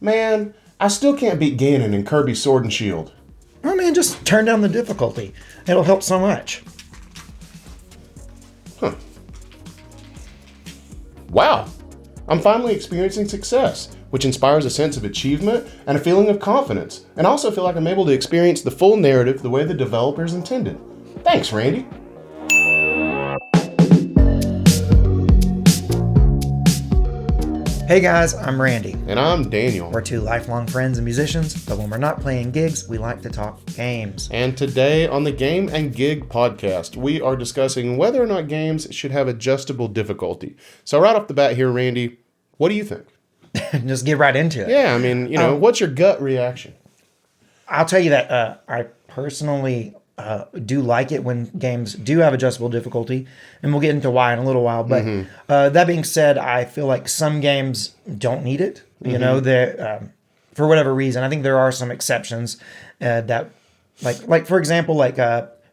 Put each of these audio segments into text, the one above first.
Man, I still can't beat Ganon in Kirby Sword and Shield. Oh man, just turn down the difficulty. It'll help so much. Huh. Wow. I'm finally experiencing success, which inspires a sense of achievement and a feeling of confidence, and I also feel like I'm able to experience the full narrative the way the developers intended. Thanks, Randy. Hey guys, I'm Randy. And I'm Daniel. We're two lifelong friends and musicians, but when we're not playing gigs, we like to talk games. And today on the Game and Gig podcast, we are discussing whether or not games should have adjustable difficulty. So right off the bat here, Randy, what do you think? Just get right into it. Yeah, I mean, what's your gut reaction? I'll tell you that I personally do like it when games do have adjustable difficulty, and we'll get into why in a little while. But that being said, I feel like some games don't need it. You know, for whatever reason. I think there are some exceptions that, like for example,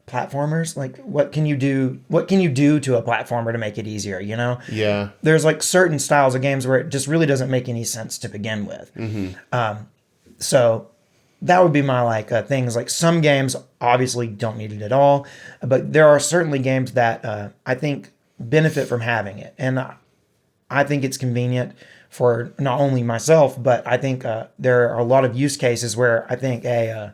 platformers. Like, what can you do? What can you do to a platformer to make it easier? You know? Yeah. There's like certain styles of games where it just really doesn't make any sense to begin with. So that would be my things. Like some games obviously don't need it at all, but there are certainly games that I think benefit from having it, and I think it's convenient for not only myself, but I think there are a lot of use cases where I think an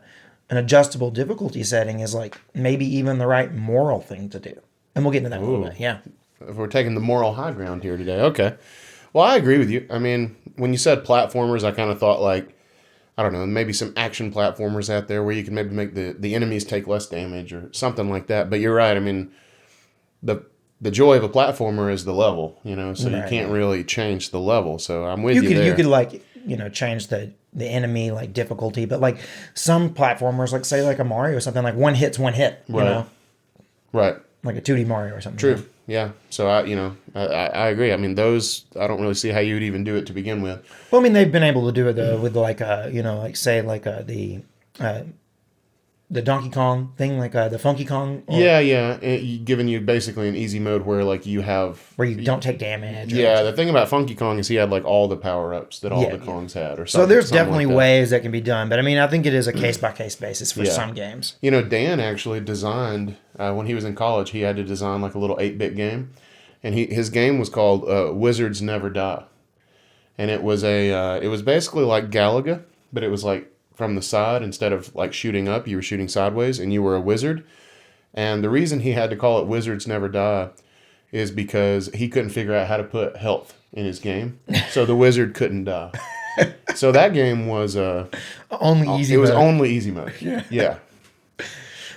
adjustable difficulty setting is like maybe even the right moral thing to do, and we'll get into that in a little bit. Yeah, If we're taking the moral high ground here today, okay. Well, I agree with you. I mean, when you said platformers, I kind of thought I don't know, maybe some action platformers out there where you can maybe make the enemies take less damage or something like that. But you're right. I mean, the joy of a platformer is the level, so you can't really change the level. So I'm with you there. You could change the enemy difficulty, but some platformers, say a Mario or something, one hit's one hit, you know? Right. Like a 2D Mario or something. True. Yeah. So I agree. I mean, those, I don't really see how you would even do it to begin with. Well, I mean, they've been able to do it though with the Donkey Kong thing, the Funky Kong. Giving you basically an easy mode where you have where you don't take damage. Yeah, the thing about Funky Kong is he had all the power ups that all the Kongs had, or something. So there's definitely ways that can be done, but I mean, I think it is a case by case basis for some games. Dan actually designed when he was in college. He had to design a little 8-bit game, and his game was called Wizards Never Die, and it was basically like Galaga, but it was from the side. Instead of shooting up, you were shooting sideways, and you were a wizard. And the reason he had to call it Wizards Never Die is because he couldn't figure out how to put health in his game, so the wizard couldn't die. So that game was only easy. It was only easy mode. Yeah.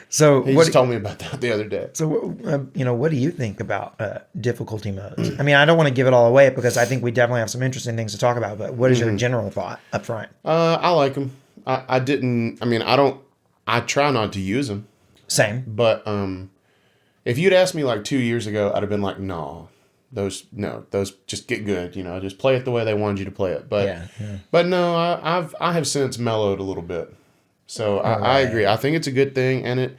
So he just told me about that the other day. So what do you think about difficulty modes? I mean, I don't want to give it all away because I think we definitely have some interesting things to talk about. But what is your general thought up front? I like them. I didn't. I mean, I don't. I try not to use them. Same. But if you'd asked me 2 years ago, I'd have been like, no, those just get good. Just play it the way they wanted you to play it. But but no, I have since mellowed a little bit. So I agree. I think it's a good thing, and it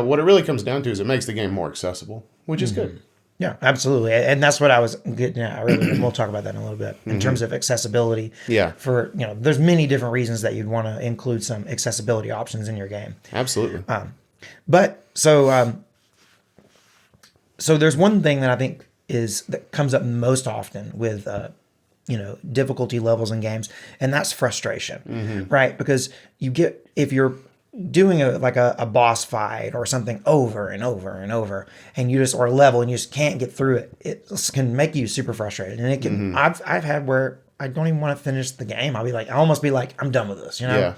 what it really comes down to is it makes the game more accessible, which is good. Yeah, absolutely, and that's what I was getting at earlier. And we'll talk about that in a little bit in terms of accessibility. Yeah. For there's many different reasons that you'd want to include some accessibility options in your game. Absolutely. But so there's one thing that I think that comes up most often with difficulty levels in games, and that's frustration, right? Because if you're doing a boss fight or something over and over and over, and or a level and you just can't get through it can make you super frustrated, and it can. I've had where I don't even want to finish the game. I almost be like, I'm done with this, Yeah.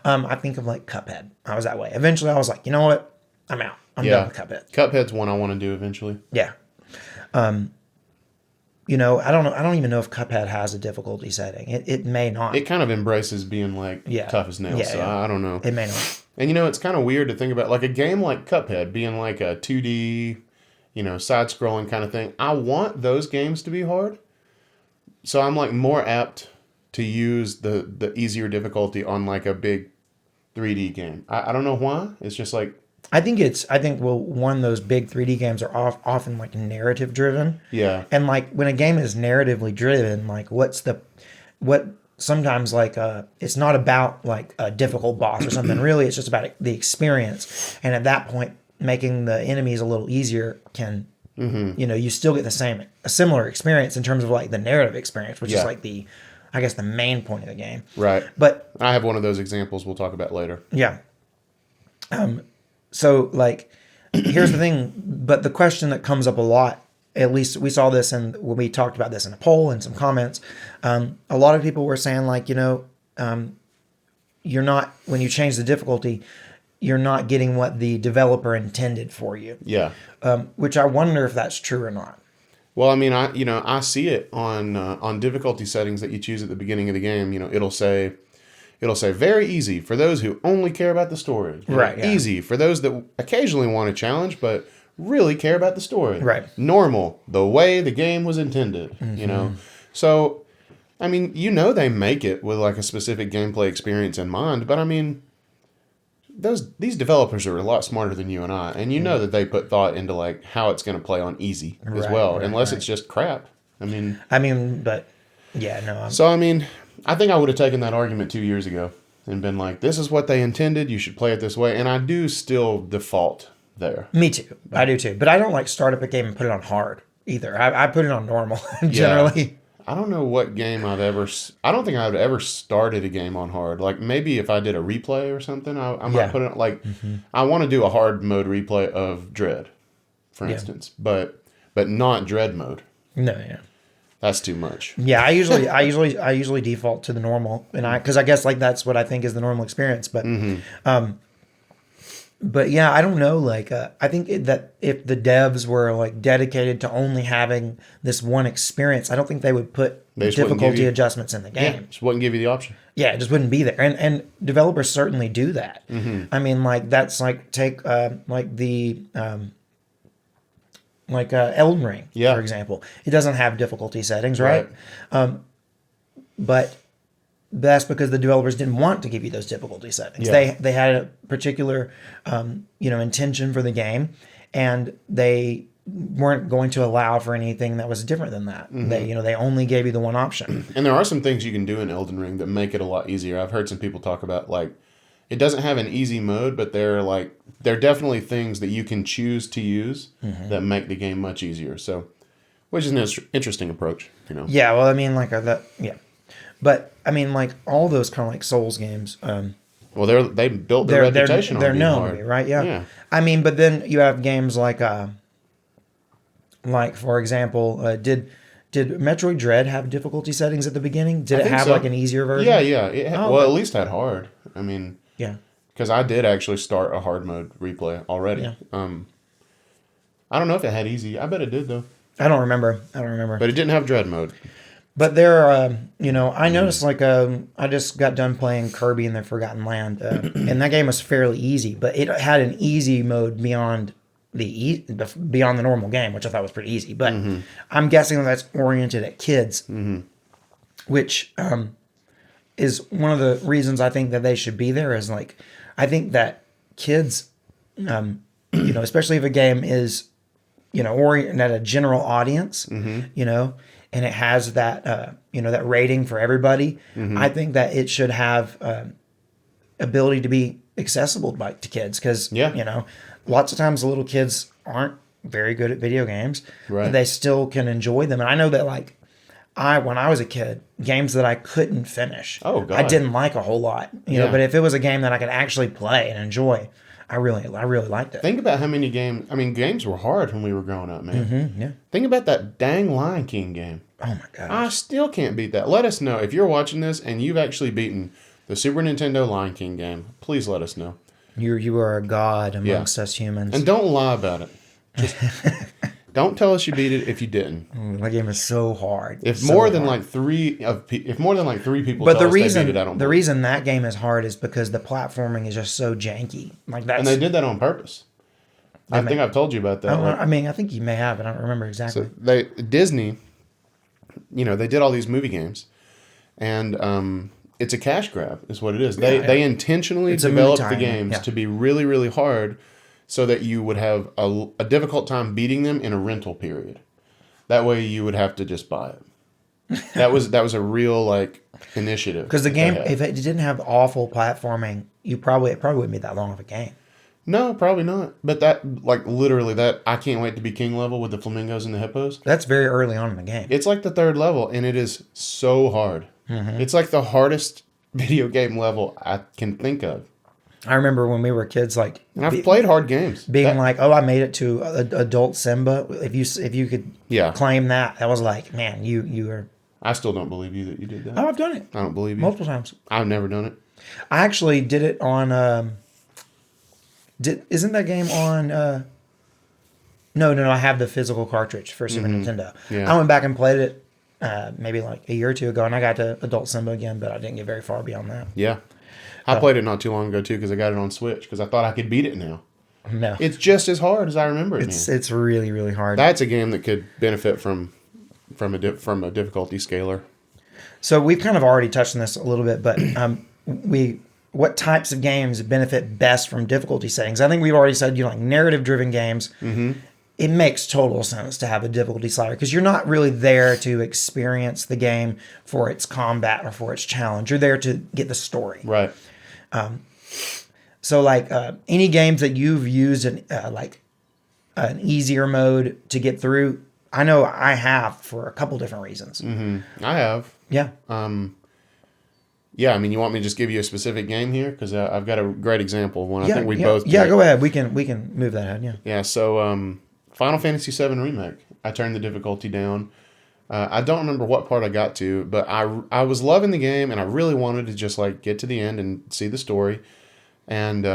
I think of Cuphead. I was that way. Eventually, I was like, you know what? I'm out. I'm done with Cuphead. Cuphead's one I want to do eventually. Yeah. I don't even know if Cuphead has a difficulty setting. It may not. It kind of embraces being tough as nails. So I don't know. It may not. And it's kind of weird to think about a game like Cuphead being a 2D, side-scrolling kind of thing. I want those games to be hard. So I'm more apt to use the easier difficulty on a big 3D game. I don't know why. It's just I think one of those big 3D games are often narrative driven. Yeah. And when a game is narratively driven, what's sometimes like it's not about like a difficult boss or something. Really, it's just about the experience. And at that point, making the enemies a little easier can, you still get a similar experience in terms of like the narrative experience, which is Yeah. like I guess the main point of the game. Right. But I have one of those examples we'll talk about later. yeah. So like, here's the thing. But the question that comes up a lot, at least we saw this and when we talked about this in a poll and some comments, a lot of people were saying like, you're not, when you change the difficulty, you're not getting what the developer intended for you. Yeah. Which I wonder if that's true or not. Well, I mean, I see it on difficulty settings that you choose at the beginning of the game. It'll say very easy for those who only care about the story. Right, yeah. Easy for those that occasionally want a challenge but really care about the story. Right. Normal, the way the game was intended. So, I mean, they make it with like a specific gameplay experience in mind, but I mean, these developers are a lot smarter than you and I, and that they put thought into like how it's going to play on easy as well, unless it's just crap. I mean, But yeah, no. So I mean, I think I would have taken that argument 2 years ago and been like, "This is what they intended. You should play it this way." And I do still default there. Me too. I do too. But I don't like start up a game and put it on hard either. I put it on normal generally. I don't know what game I don't think I've ever started a game on hard. Like maybe if I did a replay or something, I might put it like, I want to do a hard mode replay of Dread, for instance, but not Dread mode. No, yeah. That's too much. Yeah, I usually default to the normal, and because I guess like that's what I think is the normal experience. But yeah, I don't know. Like, I think that if the devs were like dedicated to only having this one experience, I don't think they would put difficulty adjustments in the game. Yeah, just wouldn't give you the option. Yeah, it just wouldn't be there. And developers certainly do that. I mean, like that's like take like the Elden Ring, for example. It doesn't have difficulty settings, right? But that's because the developers didn't want to give you those difficulty settings. Yeah. They had a particular intention for the game, and they weren't going to allow for anything that was different than that. They only gave you the one option. And there are some things you can do in Elden Ring that make it a lot easier. I've heard some people talk about like it doesn't have an easy mode, but there are definitely things that you can choose to use that make the game much easier. So, which is an interesting approach, Yeah, well, I mean, like that. Yeah, but I mean, like all those kind of like Souls games. Well, they built their reputation on they're being known hard. to be, right? Yeah. I mean, but then you have games like for example, did Metroid Dread have difficulty settings at the beginning? Did it have so. like an easier version? Yeah. At least had hard. I mean, yeah. Because I did actually start a hard mode replay already. Yeah. I don't know if it had easy. I bet it did though. I don't remember. But it didn't have Dread mode. But there are, I noticed like I just got done playing Kirby in the Forgotten Land, and that game was fairly easy, but it had an easy mode beyond beyond the normal game, which I thought was pretty easy. But I'm guessing that's oriented at kids, which is one of the reasons I think that they should be there. Is like I think that kids, especially if a game is oriented at a general audience, and it has that that rating for everybody. I think that it should have ability to be accessible to kids because lots of times the little kids aren't very good at video games, but they still can enjoy them. And I know that like when I was a kid, games that I couldn't finish, I didn't like a whole lot. But if it was a game that I could actually play and enjoy, I really liked it. Think about how many games. I mean, games were hard when we were growing up, man. Yeah. Think about that dang Lion King game. Oh my gosh. I still can't beat that. Let us know if you're watching this and you've actually beaten the Super Nintendo Lion King game. Please let us know. You are a god amongst us humans. And don't lie about it. Just don't tell us you beat it if you didn't. That game is so hard. If more than like three people tell us they beat it, I don't. The reason that game is hard is because the platforming is just so janky. Like that's and they did that on purpose. I think I've told you about that. I think you may have, but I don't remember exactly. So Disney, they did all these movie games, and it's a cash grab, is what it is. They intentionally developed the games to be really, really hard, so that you would have a difficult time beating them in a rental period. That way, you would have to just buy it. That was a real initiative. Because the that game, they had. if it didn't have awful platforming, it probably wouldn't be that long of a game. No, probably not. But that, like, literally, that I can't wait to be king level with the flamingos and the hippos. That's very early on in the game. It's like the third level, and it is so hard. It's like the hardest video game level I can think of. I remember when we were kids, like And I've played hard games. being That- like, "Oh, I made it to adult Simba." If you could Yeah. claim that, that was like, man, you are. I still don't believe you that you did that. Oh, I've done it I don't believe you. multiple times. I've never done it. I actually did it on. Isn't that game on? No. I have the physical cartridge for Super Nintendo. Yeah. I went back and played it maybe like a year or two ago, and I got to Adult Simba again, but I didn't get very far beyond that. Yeah. I played it not too long ago, too, because I got it on Switch, because I thought I could beat it now. No, It's just as hard as I remember it, man. it's really really hard. That's a game that could benefit from a difficulty scaler. So we've kind of already touched on this a little bit, but what types of games benefit best from difficulty settings? I think we've already said, like narrative driven games. Mm-hmm. It makes total sense to have a difficulty slider because you're not really there to experience the game for its combat or for its challenge. You're there to get the story. Right. So like any games that you've used like an easier mode to get through, I know I have for a couple different reasons. I have. Yeah. Yeah, I mean, you want me to just give you a specific game here? Because I've got a great example of one. I Yeah, think we yeah, both yeah. did. Go ahead. We can move that ahead. Yeah. Yeah, so Final Fantasy VII Remake. I turned the difficulty down. I don't remember what part I got to, but I was loving the game, and I really wanted to just like get to the end and see the story. And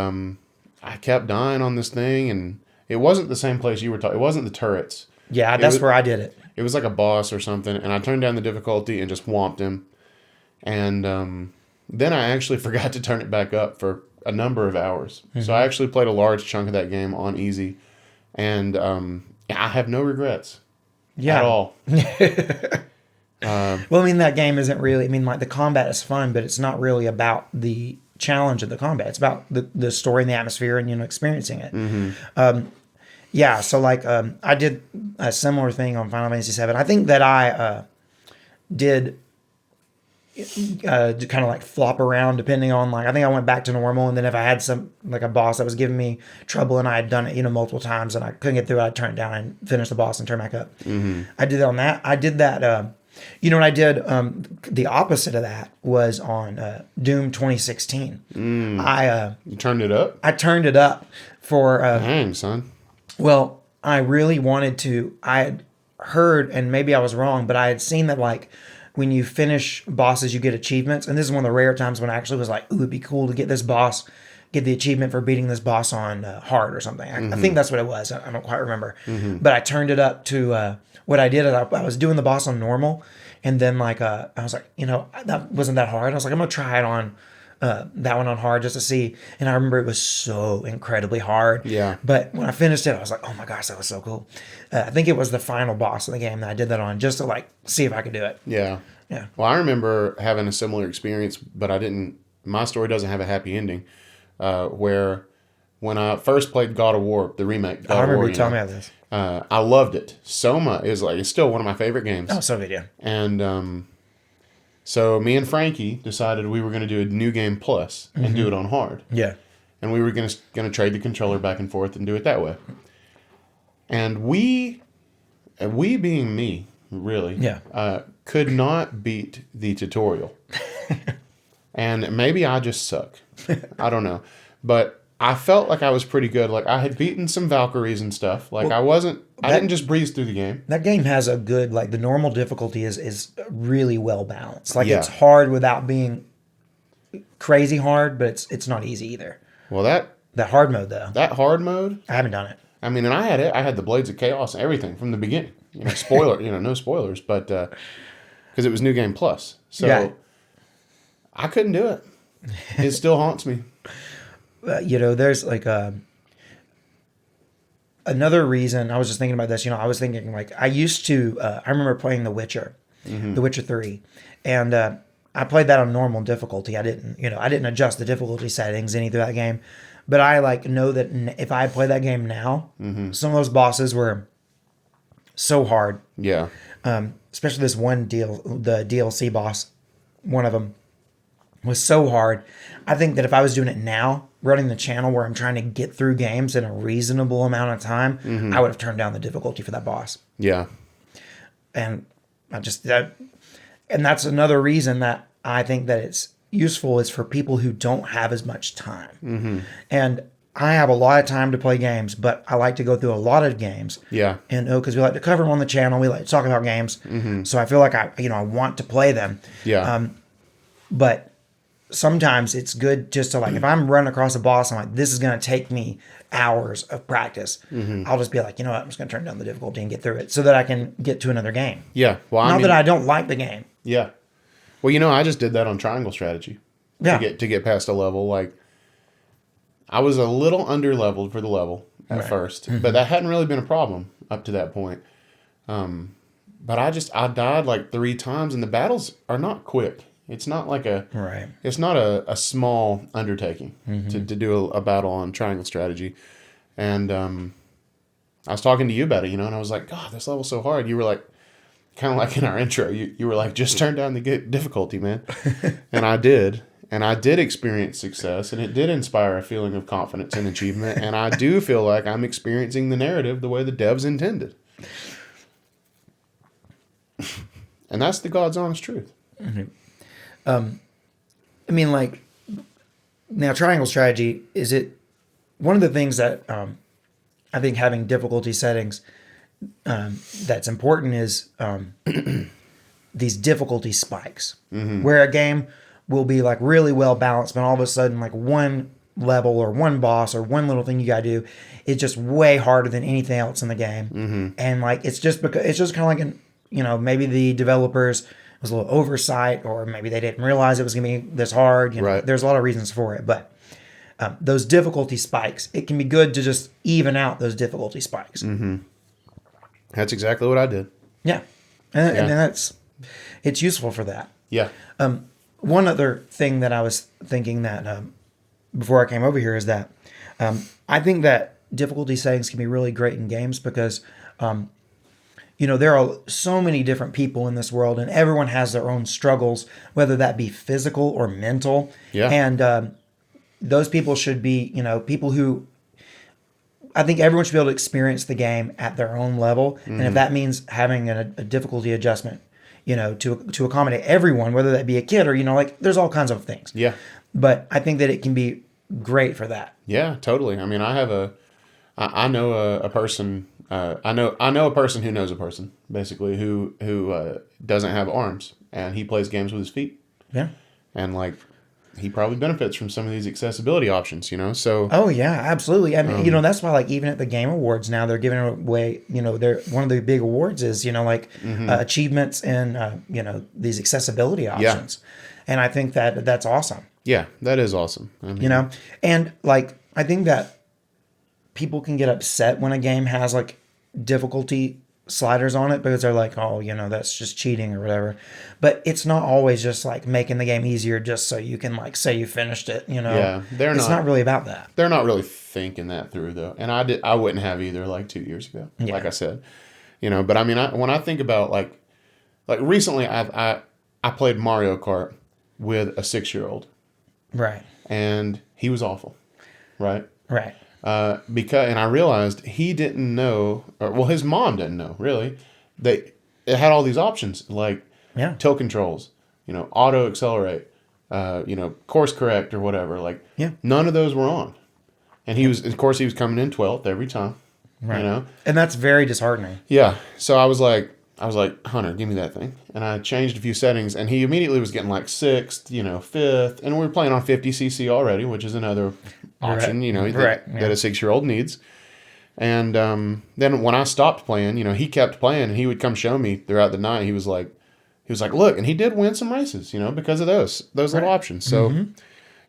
I kept dying on this thing, and it wasn't the same place you were talking. It wasn't the turrets. Yeah, that's was- where I did it. It was like a boss or something, and I turned down the difficulty and just whomped him. And then I actually forgot to turn it back up for a number of hours. So I actually played a large chunk of that game on easy, and I have no regrets Yeah. at all. Well, I mean, that game isn't really. I mean, like the combat is fun, but it's not really about the challenge of the combat. It's about the story and the atmosphere and experiencing it. Yeah. So like, I did a similar thing on Final Fantasy VII. I think that I did kind of like flop around depending on like I think I went back to normal, and then if I had some like a boss that was giving me trouble and I had done it multiple times and I couldn't get through it, I'd turn it down and finish the boss and turn back up. I did that on that. I did that. What I did the opposite of that was on Doom 2016. You turned it up? I turned it up for Dang, son. well, I really wanted to. I had heard, and maybe I was wrong, but I had seen that like when you finish bosses, you get achievements. And this is one of the rare times when I actually was like, ooh, it'd be cool to get this boss, get the achievement for beating this boss on hard or something. I think that's what it was. I don't quite remember. But I turned it up to what I did is I was doing the boss on normal. And then like I was like, that wasn't that hard. I was like, I'm going to try it on that one on hard just to see. And I remember it was so incredibly hard. Yeah. But when I finished it, I was like, oh my gosh, that was so cool. I think it was the final boss of the game that I did that on just to like see if I could do it. Yeah. Yeah. Well, I remember having a similar experience, but I didn't. My story doesn't have a happy ending. Where when I first played God of War, the remake, God I of remember War, you telling me about this. I loved it so much. It's still one of my favorite games. Oh, so good, yeah. And so me and Frankie decided we were going to do a new game plus and do it on hard. Yeah. And we were going to trade the controller back and forth and do it that way. And we being me, really, Yeah. could not beat the tutorial. And maybe I just suck. I don't know. But I felt like I was pretty good. Like I had beaten some Valkyries and stuff. Like I didn't just breeze through the game. That game has a good, like the normal difficulty is really well balanced. Like Yeah. it's hard without being crazy hard, but it's not easy either. Well, that Hard mode though, hard mode, I haven't done it. I mean, and I had it. I had the Blades of Chaos and everything from the beginning. Spoiler, no spoilers, but because it was New Game Plus, so Yeah. I couldn't do it. It still haunts me. There's like another reason. I was just thinking about this. I was thinking like I used to. I remember playing The Witcher, The Witcher 3, and I played that on normal difficulty. I didn't adjust the difficulty settings any through that game. But I like know that if I play that game now, some of those bosses were so hard. Yeah. Especially this one the DLC boss one of them was so hard. I think that if I was doing it now, running the channel where I'm trying to get through games in a reasonable amount of time, I would have turned down the difficulty for that boss. Yeah. And and that's another reason that I think that it's useful is for people who don't have as much time. And I have a lot of time to play games, but I like to go through a lot of games. Yeah. And because we like to cover them on the channel, we like to talk about games. So I feel like I want to play them. Yeah. But sometimes it's good just to if I'm running across a boss, I'm like, this is going to take me hours of practice. I'll just be like, you know what, I'm just going to turn down the difficulty and get through it so that I can get to another game. Yeah. Well, Not that I don't like the game. Yeah. Well, I just did that on Triangle Strategy. Yeah. To get past a level. Like, I was a little under leveled for the level at first, but that hadn't really been a problem up to that point. But I died like 3 times, and the battles are not quick. It's not like it's not a small undertaking to do a battle on Triangle Strategy. And I was talking to you about it, and I was like, God, this level's so hard. You were like, kind of like in our intro, you were like, just turn down the difficulty, man. And I did. And I did experience success, and it did inspire a feeling of confidence and achievement. And I do feel like I'm experiencing the narrative the way the devs intended. And that's the God's honest truth. I mean, now Triangle Strategy, is it one of the things that I think having difficulty settings that's important is these difficulty spikes, where a game will be really well balanced, but all of a sudden one level or one boss or one little thing you gotta do is just way harder than anything else in the game. And it's just kind of maybe the developers was a little oversight, or maybe they didn't realize it was gonna be this hard. Right. There's a lot of reasons for it, but those difficulty spikes, it can be good to just even out those difficulty spikes. That's exactly what I did. Yeah. And it's useful for that. Yeah. One other thing that I was thinking that before I came over here is that I think that difficulty settings can be really great in games because, there are so many different people in this world, and everyone has their own struggles, whether that be physical or mental. Yeah. And those people should be, people who I think everyone should be able to experience the game at their own level. And if that means having a difficulty adjustment, to accommodate everyone, whether that be a kid or, there's all kinds of things. Yeah. But I think that it can be great for that. Yeah, totally. I mean, I know a person, I know a person who knows a person, basically, who doesn't have arms, and he plays games with his feet. Yeah. And he probably benefits from some of these accessibility options, so. Oh yeah, absolutely. I mean, that's why even at the Game Awards now they're giving away, they're one of the big awards is, achievements in, these accessibility options. Yeah. And I think that that's awesome. Yeah, that is awesome. I mean, and I think that people can get upset when a game has difficulty sliders on it because they're like, oh, that's just cheating or whatever. But it's not always just making the game easier just so you can say you finished it. Yeah, it's not really about that. They're not really thinking that through though, and I wouldn't have either 2 years ago. Yeah. Like I said, But I mean, when I think about recently, I played Mario Kart with a 6-year-old. Right. And he was awful. Right. Right. And I realized he didn't know, his mom didn't know really. It had all these options tilt controls, auto accelerate, course correct or whatever. None of those were on, and he was coming in 12th every time, right. And that's very disheartening. Yeah. So I was like, Hunter, give me that thing, and I changed a few settings, and he immediately was getting 6th, 5th, and we were playing on 50cc already, which is another option, right. that a 6-year-old needs. And then when I stopped playing, he kept playing, and he would come show me throughout the night. He was like, look, and he did win some races, because of those little options. So,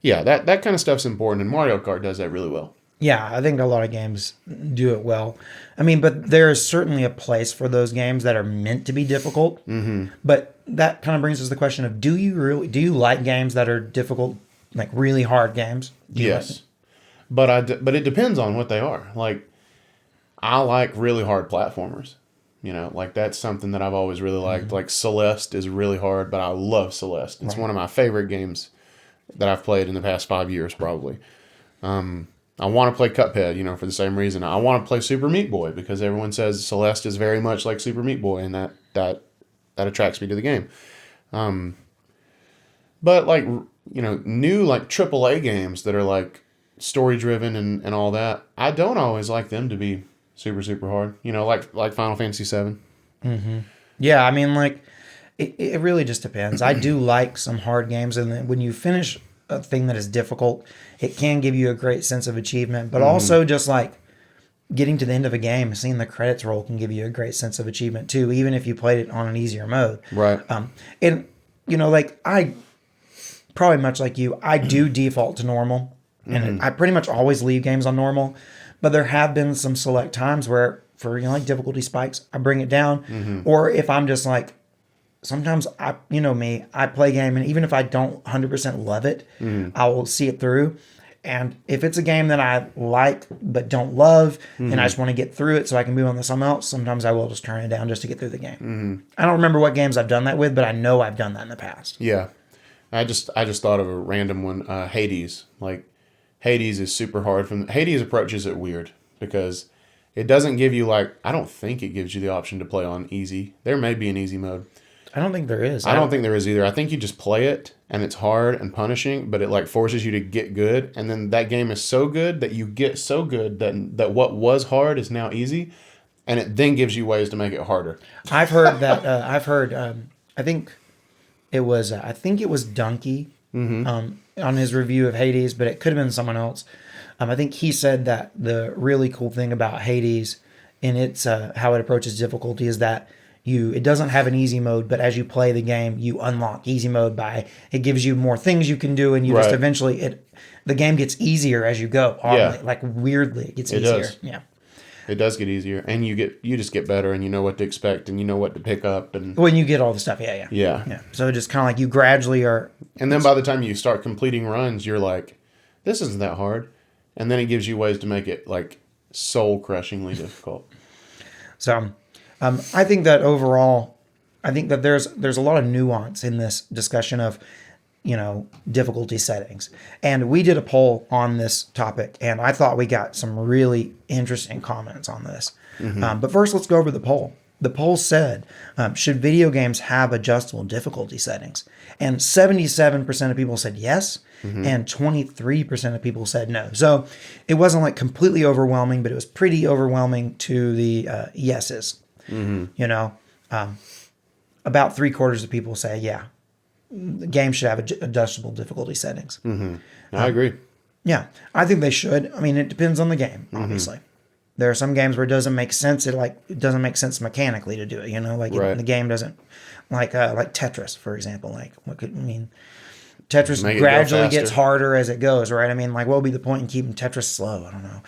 yeah, that kind of stuff's important, and Mario Kart does that really well. Yeah, I think a lot of games do it well. I mean, but there is certainly a place for those games that are meant to be difficult. Mm-hmm. But that kind of brings us to the question of: do you like games that are difficult, really hard games? Yes, but it depends on what they are. I like really hard platformers. You know, like that's something that I've always really liked. Like Celeste is really hard, but I love Celeste. It's one of my favorite games that I've played in the past 5 years, probably. I want to play Cuphead, you know, for the same reason. I want to play Super Meat Boy because everyone says Celeste is very much like Super Meat Boy, and that attracts me to the game. But like, you know, new like AAA games that are like story driven and all that, I don't always like them to be super super hard. You know, like Final Fantasy VII. Yeah, I mean, like, it really just depends. I do like some hard games, and then when you finish a thing that is difficult, it can give you a great sense of achievement, but also just like getting to the end of a game, seeing the credits roll can give you a great sense of achievement too, even if you played it on an easier mode. Right. And, you know, like, I probably much like you, I do default to normal, and I pretty much always leave games on normal, but there have been some select times where, for, you know, like difficulty spikes, I bring it down, or if I'm just like, sometimes you know me, I play a game, and even if I don't 100% love it, I will see it through. And if it's a game that I like but don't love, and I just want to get through it so I can move on to something else, sometimes I will just turn it down just to get through the game. I don't remember what games I've done that with, but I know I've done that in the past. Yeah. I just thought of a random one. Hades. Like, Hades is super hard. Hades approaches it weird because it doesn't give you like, I don't think it gives you the option to play on easy. There may be an easy mode. I don't think there is. I don't think there is either. I think you just play it and it's hard and punishing, but it like forces you to get good. And then that game is so good that you get so good that what was hard is now easy. And it then gives you ways to make it harder. I've heard that. I think it was Donkey on his review of Hades, but it could have been someone else. I think he said that the really cool thing about Hades in its how it approaches difficulty is that it doesn't have an easy mode, but as you play the game, you unlock easy mode by it gives you more things you can do, and you just eventually the game gets easier as you go. Oddly, like weirdly, it gets easier. Does. Yeah, it does get easier, and you just get better, and you know what to expect, and you know what to pick up, and when you get all the stuff, yeah. So it just kind of like you gradually are, and then by the time you start completing runs, you're like, this isn't that hard, and then it gives you ways to make it like soul crushingly difficult. So. I think that overall, there's a lot of nuance in this discussion of, you know, difficulty settings. And we did a poll on this topic, and I thought we got some really interesting comments on this. But first, let's go over the poll. The poll said, should video games have adjustable difficulty settings? And 77% of people said yes, and 23% of people said no. So it wasn't like completely overwhelming, but it was pretty overwhelming to the yeses. You know, about 3/4 of people say, yeah, the game should have adjustable difficulty settings. I agree. Yeah, I think they should. I mean, it depends on the game, obviously. There are some games where it doesn't make sense. It doesn't make sense mechanically to do it. You know, like the game doesn't, like Tetris, for example. Like, Tetris gradually gets harder as it goes, right? I mean, like, what would be the point in keeping Tetris slow? I don't know.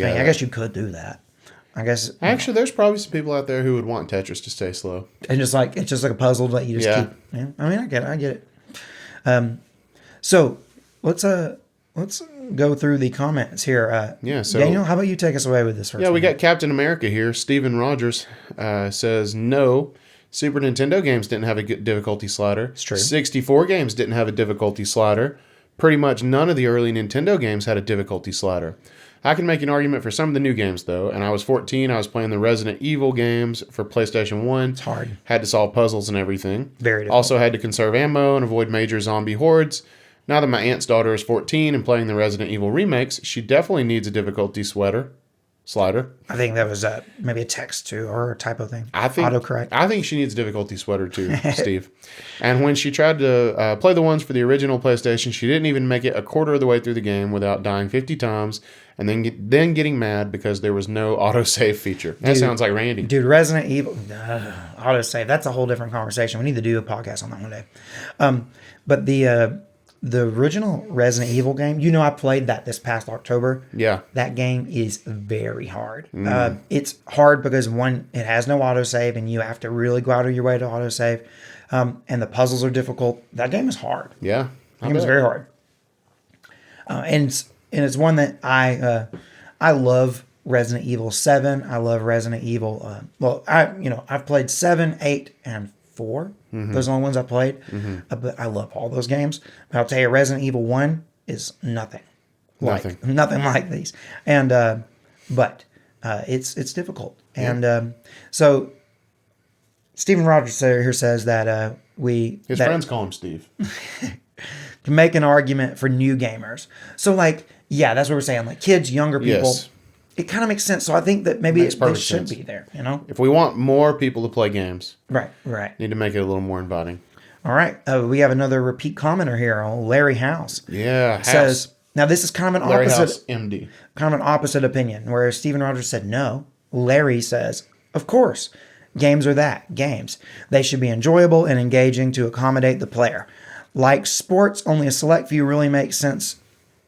I guess you could do that. I guess actually, there's probably some people out there who would want Tetris to stay slow. And it's just like a puzzle that you just keep. Yeah, I mean, I get it. So let's go through the comments here. So Daniel, how about you take us away with this first? Yeah, we got Captain America here. Steven Rogers says no. Super Nintendo games didn't have a difficulty slider. It's true. 64 games didn't have a difficulty slider. Pretty much none of the early Nintendo games had a difficulty slider. I can make an argument for some of the new games, though. And I was 14. I was playing the Resident Evil games for PlayStation 1. It's hard. Had to solve puzzles and everything. Very difficult. Also had to conserve ammo and avoid major zombie hordes. Now that my aunt's daughter is 14 and playing the Resident Evil remakes, she definitely needs a difficulty slider. I think that was maybe a text too, or a typo thing. Autocorrect. I think she needs a difficulty sweater too, Steve. And when she tried to play the ones for the original PlayStation, she didn't even make it a quarter of the way through the game without dying 50 times and then getting mad because there was no autosave feature. That sounds like Randy. Dude, Resident Evil autosave, that's a whole different conversation. We need to do a podcast on that one day. But the original Resident Evil game, you know, I played that this past October. Yeah. That game is very hard. It's hard because, one, it has no autosave, and you have to really go out of your way to autosave. And the puzzles are difficult. That game is hard. Yeah. That game is very hard. And it's one that I love Resident Evil 7. I love Resident Evil. I've played 7, 8, and 4. Those are the only ones I played. But I love all those games. But I'll tell you, Resident Evil 1 is nothing like these. And but it's difficult. And so Stephen Rogers here says that His friends call him Steve. can make an argument for new gamers. So like, yeah, that's what we're saying. Like kids, younger people. Yes. It kind of makes sense. So I think that maybe they should be there, you know? If we want more people to play games, Right. need to make it a little more inviting. All right. We have another repeat commenter here. Larry House. Yeah. House. Says, now this is kind of an Larry opposite, House, MD. kind of an opposite opinion, where Stephen Rogers said no. Larry says, of course, games are that, games. They should be enjoyable and engaging to accommodate the player. Like sports, only a select few really make sense.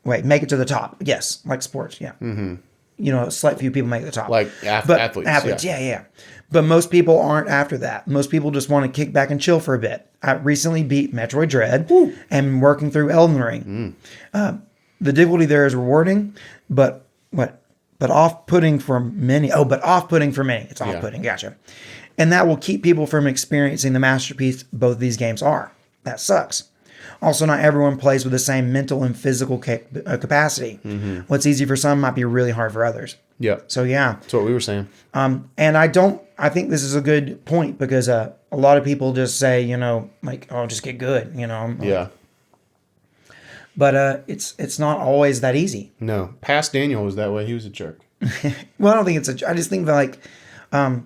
Wait, make it to the top. Yes, like sports, yeah. Mm-hmm. You know, a select few people make it to the top. Like athletes. Athletes, yeah. But most people aren't after that. Most people just want to kick back and chill for a bit. I recently beat Metroid Dread and working through Elden Ring. The difficulty there is rewarding, but off-putting for many. Oh, but off-putting for many. It's off-putting, Gotcha. And that will keep people from experiencing the masterpiece both these games are. That sucks. Also, not everyone plays with the same mental and physical capacity. What's easy for some might be really hard for others. Yeah. So, yeah. That's what we were saying. And I think this is a good point because a lot of people just say, you know, like, oh, just get good, you know. Yeah. But it's not always that easy. No. Past Daniel was that way. He was a jerk. Well, I don't think I just think that, like,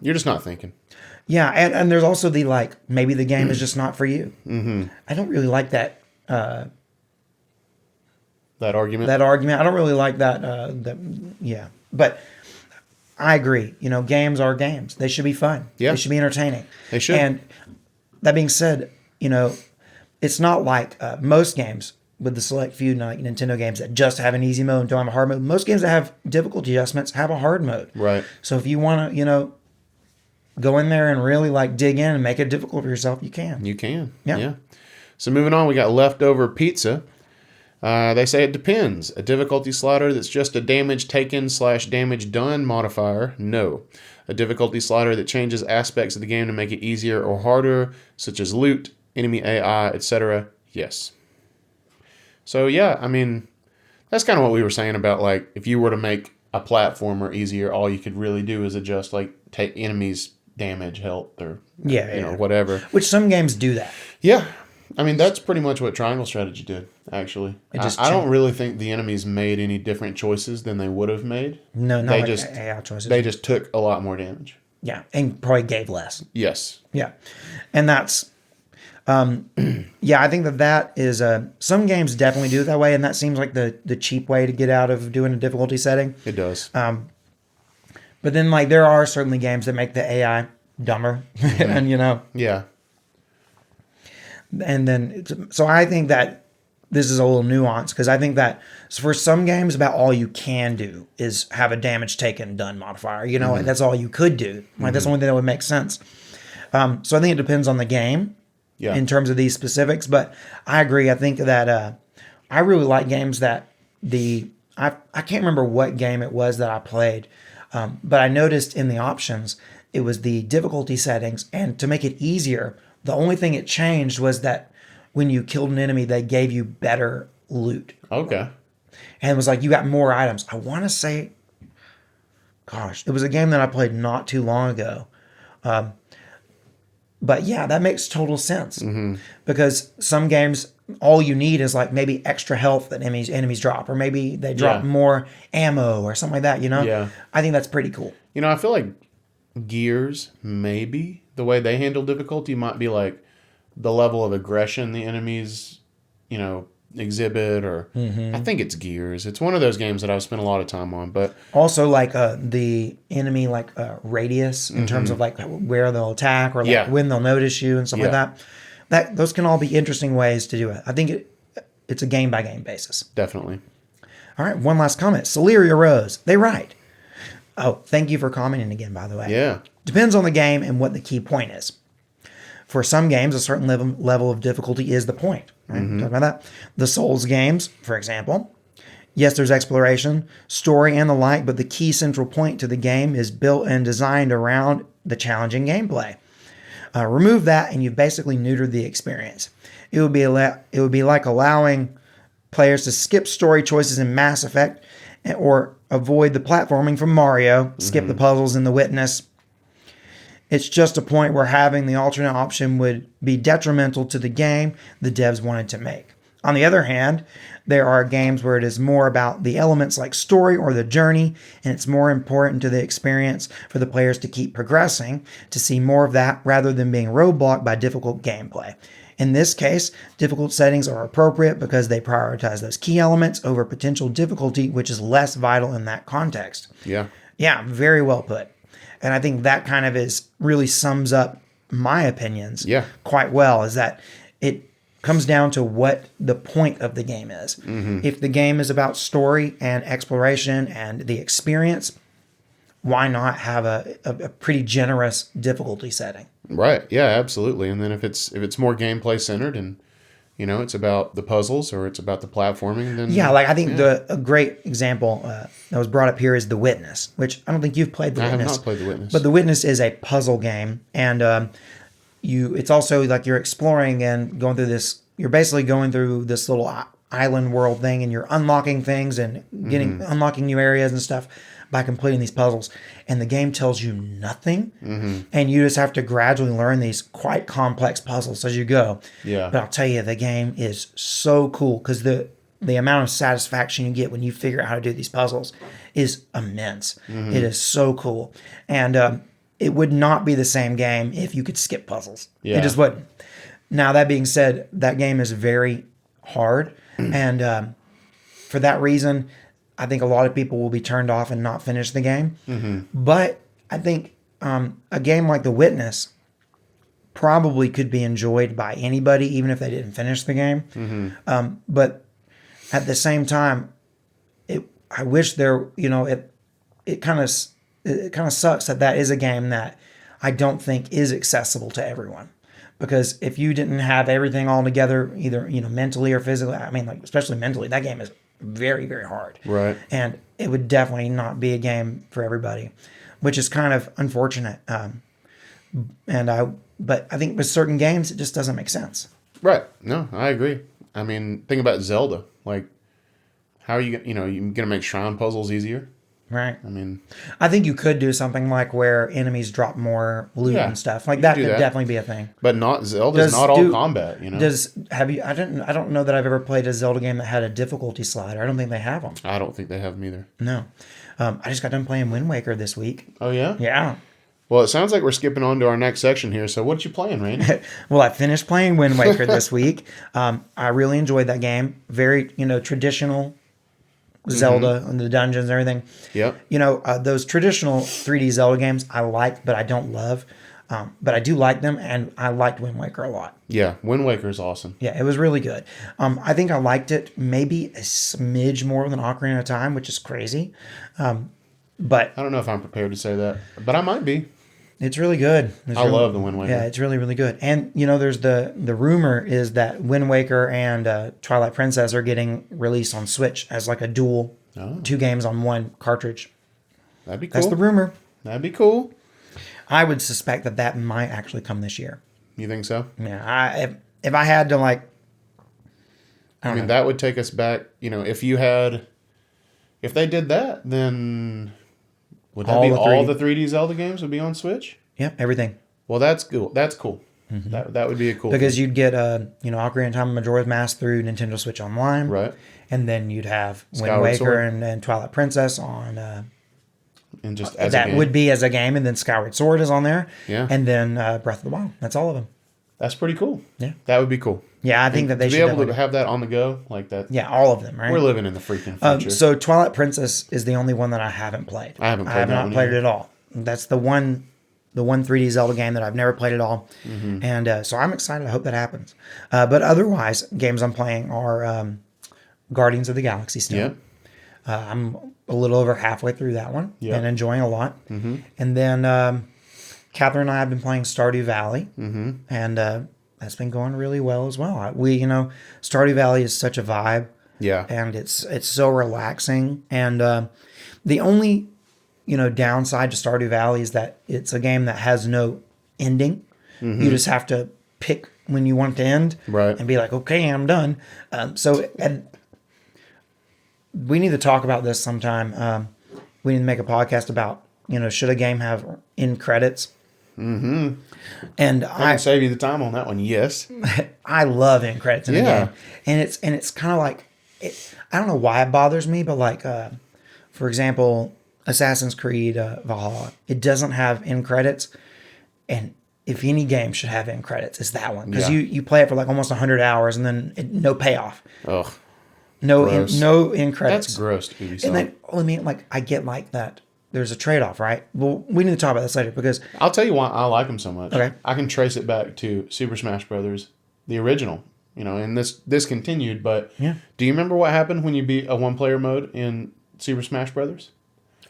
You're just not thinking. yeah, and there's also the, like, maybe the game is just not for you. I don't really like that. That argument? That argument. I don't really like that. Yeah. But I agree. You know, games are games. They should be fun. Yeah. They should be entertaining. They should. And that being said, you know, it's not like most games with the select few like Nintendo games that just have an easy mode and don't have a hard mode. Most games that have difficulty adjustments have a hard mode. Right. So if you want to, you know, go in there and really like dig in and make it difficult for yourself, you can. You can. Yeah. So moving on, we got leftover pizza. They say it depends. A difficulty slider that's just a damage taken / damage done modifier? No. A difficulty slider that changes aspects of the game to make it easier or harder, such as loot, enemy AI, etc.? Yes. So yeah, I mean, that's kind of what we were saying about like if you were to make a platformer easier, all you could really do is adjust like take enemies damage, health, or whatever. Which some games do that. Yeah. I mean, that's pretty much what Triangle Strategy did, actually. I don't really think the enemies made any different choices than they would have made. No, not like AI choices. They just took a lot more damage. Yeah, and probably gave less. Yes. Yeah. And that's, yeah, I think that is, some games definitely do it that way, and that seems like the cheap way to get out of doing a difficulty setting. It does. But then, like, there are certainly games that make the AI dumber, and, you know. Yeah. And then, so I think that this is a little nuanced because I think that for some games, about all you can do is have a damage taken done modifier. You know, like that's all you could do. Like that's the only thing that would make sense. So I think it depends on the game in terms of these specifics. But I agree. I think that I really like games that I can't remember what game it was that I played, but I noticed in the options it was the difficulty settings, and to make it easier, the only thing it changed was that when you killed an enemy, they gave you better loot. Okay. And it was like you got more items. I want to say, gosh, it was a game that I played not too long ago. But yeah, that makes total sense. Because some games, all you need is like maybe extra health that enemies drop, or maybe they drop more ammo or something like that, you know? Yeah. I think that's pretty cool. You know, I feel like Gears, maybe the way they handle difficulty might be like the level of aggression the enemies, you know, exhibit, or I think it's Gears. It's one of those games that I've spent a lot of time on, but also like the enemy like radius in terms of like where they'll attack or like when they'll notice you and stuff like that. That those can all be interesting ways to do it. I think it's a game by game basis. Definitely. All right, one last comment. Celeria Rose, they write. Oh, thank you for commenting again, by the way. Yeah. Depends on the game and what the key point is. For some games, a certain level of difficulty is the point. Right? Talking about that. The Souls games, for example, Yes, there's exploration, story, and the like, but the key central point to the game is built and designed around the challenging gameplay. Remove that, and you've basically neutered the experience. It would be like allowing players to skip story choices in Mass Effect, or avoid the platforming from Mario, skip the puzzles in The Witness. It's just a point where having the alternate option would be detrimental to the game the devs wanted to make. On the other hand, there are games where it is more about the elements like story or the journey, and it's more important to the experience for the players to keep progressing, to see more of that rather than being roadblocked by difficult gameplay. In this case, difficult settings are appropriate because they prioritize those key elements over potential difficulty, which is less vital in that context. Yeah. Yeah, very well put. And I think that kind of really sums up my opinions quite well, is that it comes down to what the point of the game is. Mm-hmm. If the game is about story and exploration and the experience, why not have a pretty generous difficulty setting? Right. Yeah, absolutely. And then if it's more gameplay centered and it's about the puzzles or it's about the platforming, then I think a great example that was brought up here is The Witness, which I don't think you've played. I have not played The Witness, but The Witness is a puzzle game, and it's also like you're exploring and going through this. You're basically going through this little island world thing, and you're unlocking things and unlocking new areas and stuff by completing these puzzles. And the game tells you nothing, and you just have to gradually learn these quite complex puzzles as you go. Yeah. But I'll tell you, the game is so cool because the amount of satisfaction you get when you figure out how to do these puzzles is immense. It is so cool. And it would not be the same game if you could skip puzzles. Yeah. It just wouldn't. Now, that being said, that game is very hard. And for that reason, I think a lot of people will be turned off and not finish the game. But I think a game like The Witness probably could be enjoyed by anybody, even if they didn't finish the game. But at the same time, I wish there, it kind of sucks that is a game that I don't think is accessible to everyone. Because if you didn't have everything all together, either mentally or physically, I mean, like especially mentally, that game is very, very hard. Right. And it would definitely not be a game for everybody, which is kind of unfortunate. But I think with certain games, it just doesn't make sense. Right. No, I agree. I mean, think about Zelda. Like, how are you gonna make shrine puzzles easier? Right. I mean, I think you could do something like where enemies drop more loot and stuff. Like that could definitely be a thing. But Zelda's not all combat, I don't know that I've ever played a Zelda game that had a difficulty slider. I don't think they have them. I don't think they have them either. No. I just got done playing Wind Waker this week. Oh yeah? Yeah. Well, it sounds like we're skipping on to our next section here. So what you playing, Randy? Well, I finished playing Wind Waker this week. I really enjoyed that game. Very, traditional Zelda and the dungeons and everything. Yep. Those traditional 3D Zelda games I like, but I don't love. But I do like them, and I liked Wind Waker a lot. Yeah, Wind Waker is awesome. Yeah, it was really good. I think I liked it maybe a smidge more than Ocarina of Time, which is crazy. But I don't know if I'm prepared to say that, but I might be. It's really good. I love the Wind Waker. Yeah, it's really, really good. And, there's the rumor is that Wind Waker and Twilight Princess are getting released on Switch as like a dual, 2 games on one cartridge. That'd be cool. That's the rumor. That'd be cool. I would suspect that might actually come this year. You think so? Yeah. If I had to, like... I mean, that would take us back, if they did that, then... Would that be all the 3D Zelda games would be on Switch? Yep, everything. Well, that's cool. That's cool. That would be a cool because thing. you'd get Ocarina of Time and Majora's Mask through Nintendo Switch Online, right? And then you'd have Skyward Wind Waker Sword. and Twilight Princess on. And just as that a game. would be as a game, and then Skyward Sword is on there. Yeah. And then Breath of the Wild. That's all of them. That's pretty cool. Yeah. That would be cool. Yeah, I think that they should should be able to have that on the go like that. Yeah, all of them, right? We're living in the freaking future. So Twilight Princess is the only one that I haven't played. I haven't played I have that not one played either. it at all. That's the one 3D Zelda game that I've never played at all. And so I'm excited. I hope that happens. But otherwise, games I'm playing are Guardians of the Galaxy still. Yep. I'm a little over halfway through that one and enjoying a lot. And then Catherine and I have been playing Stardew Valley. And that's been going really well as well. Stardew Valley is such a vibe. Yeah. and it's so relaxing. And the only downside to Stardew Valley is that it's a game that has no ending. You just have to pick when you want it to end, Right. and be like, okay, I'm done. And we need to talk about this sometime. We need to make a podcast about should a game have end credits? Mm-hmm. And I can save you the time on that one. Yes. I love end credits in a Yeah. game, and it's kind of like I don't know why it bothers me, but like for example, Assassin's Creed Valhalla, it doesn't have end credits, and if any game should have end credits, it's that one because Yeah. you play it for like almost 100 hours and then no payoff, Ugh. no Gross. no end credits. That's gross to Ubisoft. And then I mean, like I get like that. There's a trade off, right? Well, we need to talk about this later because I'll tell you why I like them so much. Okay. I can trace it back to Super Smash Brothers, the original. And this continued. But Yeah. do you remember what happened when you beat a one-player mode in Super Smash Brothers?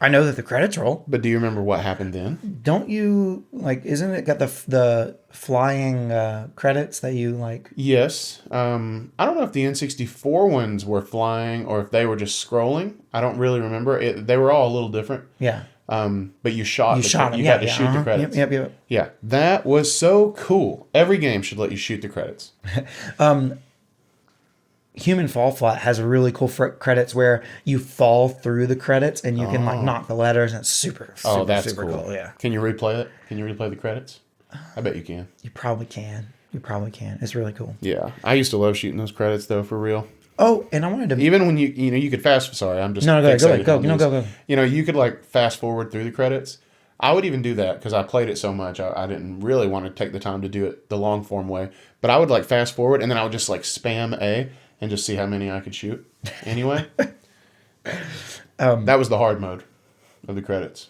I know that the credits roll. But do you remember what happened then? Don't you like? Isn't it got the flying credits that you like? Yes. I don't know if the N64 ones were flying or if they were just scrolling. I don't really remember. They were all a little different. Yeah, But you shot. you shot them. You Yeah, had to shoot the credits. Yep. Yeah, that was so cool. Every game should let you shoot the credits. Human Fall Flat has really cool credits where you fall through the credits and you can like knock the letters, and it's super That's super cool. cool. Yeah, Can you replay it? Can you replay the credits? I bet you can. you probably can. It's really cool. Yeah, I used to love shooting those credits though, for real. Oh, and I wanted to. Even when you could fast. Sorry, I'm just No, go ahead, fixated go. on No, these. go. You could like fast forward through the credits. I would even do that because I played it so much. I didn't really want to take the time to do it the long form way. But I would like fast forward and then I would just like spam A and just see how many I could shoot. Anyway, that was the hard mode of the credits.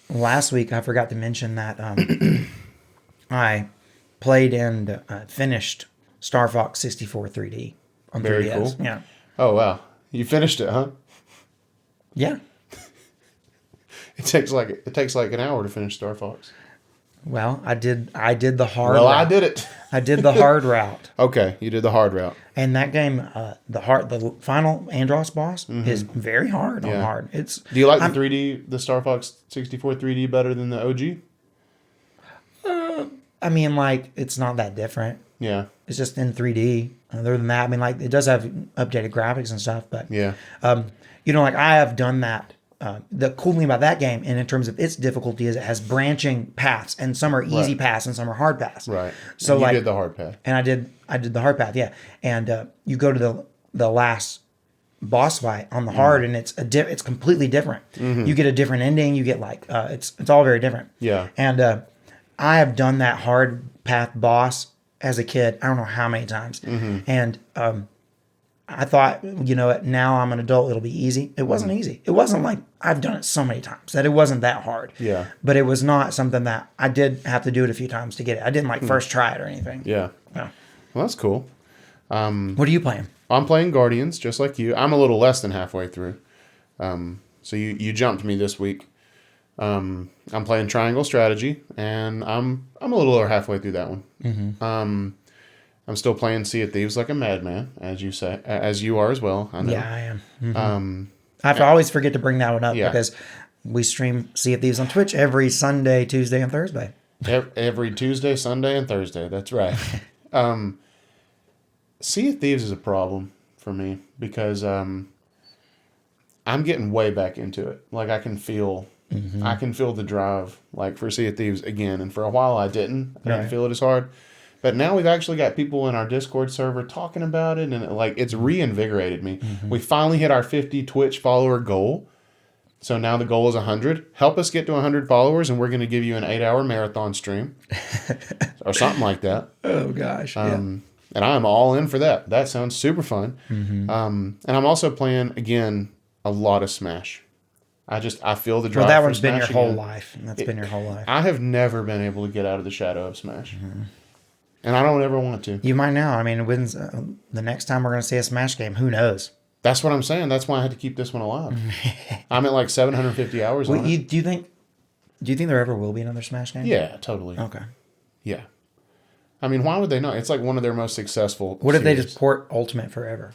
Last week, I forgot to mention that I played and finished Star Fox 64 3D on Very 3DS. cool. Yeah. Oh wow, you finished it, huh? Yeah. It takes like an hour to finish Star Fox. Well, I did the hard Well, route. I did it. I did the hard route. Okay, you did the hard route. And that game, the final Andros boss is very hard on Yeah. hard. It's Do you like the Star Fox 64 3D better than the OG? I mean, like, it's not that different. Yeah, It's just in 3D. Other than that, I mean, like, it does have updated graphics and stuff, but yeah, like I have done that. The cool thing about that game, and in terms of its difficulty, is it has branching paths, and some are easy Right. paths and some are hard paths. right. So And you like, did the hard path. and I did the hard path, yeah. And you go to the last boss fight on the hard, and it's completely different. You get a different ending. You get like it's all very different. Yeah. And I have done that hard path boss as a kid. I don't know how many times, and I thought, now I'm an adult, it'll be easy. It wasn't easy. It wasn't like I've done it so many times that it wasn't that hard. Yeah. But it was not something that I did have to do it a few times to get it. I didn't like first try it or anything. Yeah. No. Well, that's cool. What are you playing? I'm playing Guardians, just like you. I'm a little less than halfway through. So you jumped me this week. I'm playing Triangle Strategy, and I'm a little over halfway through that one. I'm still playing Sea of Thieves like a madman, as you say, as you are as well. I know. Yeah, I am. Mhm. I have to always forget to bring that one up Yeah. because we stream Sea of Thieves on Twitch every Sunday, Tuesday, and Thursday. Every Tuesday, Sunday, and Thursday. That's right. Sea of Thieves is a problem for me because I'm getting way back into it. Like I can feel the drive like for Sea of Thieves again, and for a while I didn't Right. feel it as hard. But now we've actually got people in our Discord server talking about it, and it's reinvigorated me. We finally hit our 50 Twitch follower goal. So now the goal is 100. Help us get to 100 followers, and we're going to give you an 8-hour marathon stream or something like that. Oh gosh. And I'm all in for that. That sounds super fun. And I'm also playing again a lot of Smash. I feel the drive. Well, that for one's been your Smash whole again. life. That's been your whole life. I have never been able to get out of the shadow of Smash, and I don't ever want to. You might now. I mean, when's the next time we're going to see a Smash game? Who knows? That's what I'm saying. That's why I had to keep this one alive. I'm at like 750 hours on it. Do you think there ever will be another Smash game? Yeah, totally. Okay. Yeah. I mean, why would they not? It's like one of their most successful. What if they series. just port Ultimate forever?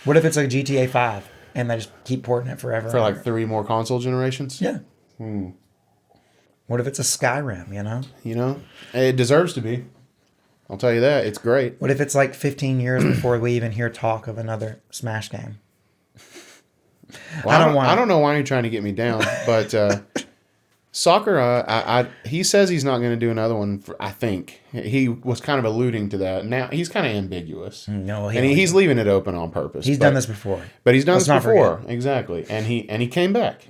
What if it's a GTA 5 and they just keep porting it forever? For like 3 more console generations? Yeah. What if it's a Skyrim, you know? You know, it deserves to be. I'll tell you that. It's great. What if it's like 15 years before we even hear talk of another Smash game? Well, I don't know why you're trying to get me down, but Sakura, he says he's not going to do another one. I think he was kind of alluding to that. Now he's kind of ambiguous. No, and he's leaving it open on purpose. He's done this before. But he's done this before, exactly. And he came back.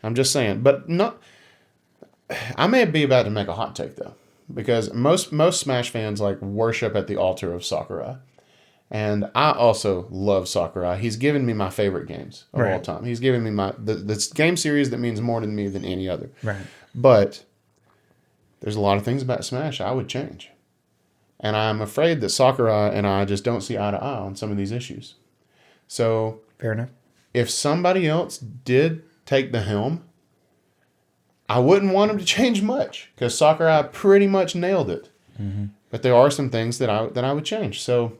I'm just saying, but not. I may be about to make a hot take though, because most Smash fans like worship at the altar of Sakurai. And I also love Sakurai. He's given me my favorite games of all time. He's given me the game series that means more to me than any other. Right. But there's a lot of things about Smash I would change. And I'm afraid that Sakurai and I just don't see eye to eye on some of these issues. So Fair enough. if somebody else did take the helm, I wouldn't want him to change much because Sakurai pretty much nailed it. Mm-hmm. But there are some things that I would change. So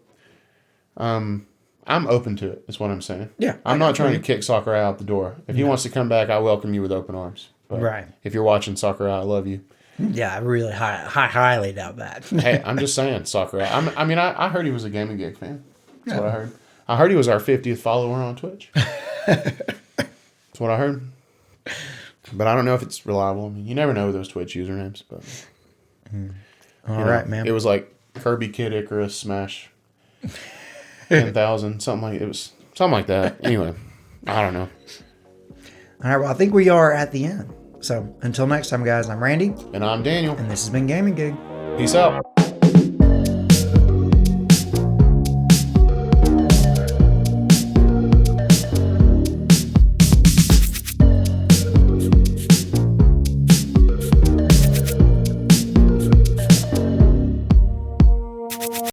I'm open to it, is what I'm saying. Yeah. I'm not trying to kick Sakurai out the door. If he wants to come back, I welcome you with open arms. But if you're watching Sakurai, I love you. Yeah, I really highly doubt that. Hey, I'm just saying, Sakurai. I heard he was a Gaming Gig fan. That's what I heard. I heard he was our 50th follower on Twitch. That's what I heard. But I don't know if it's reliable. I mean, you never know those Twitch usernames. But All right, man. It was like Kirby Kid Icarus Smash 10,000, something like that. Anyway, I don't know. All right, well, I think we are at the end. So until next time, guys, I'm Randy. And I'm Daniel. And this has been Gaming Gig. Peace out.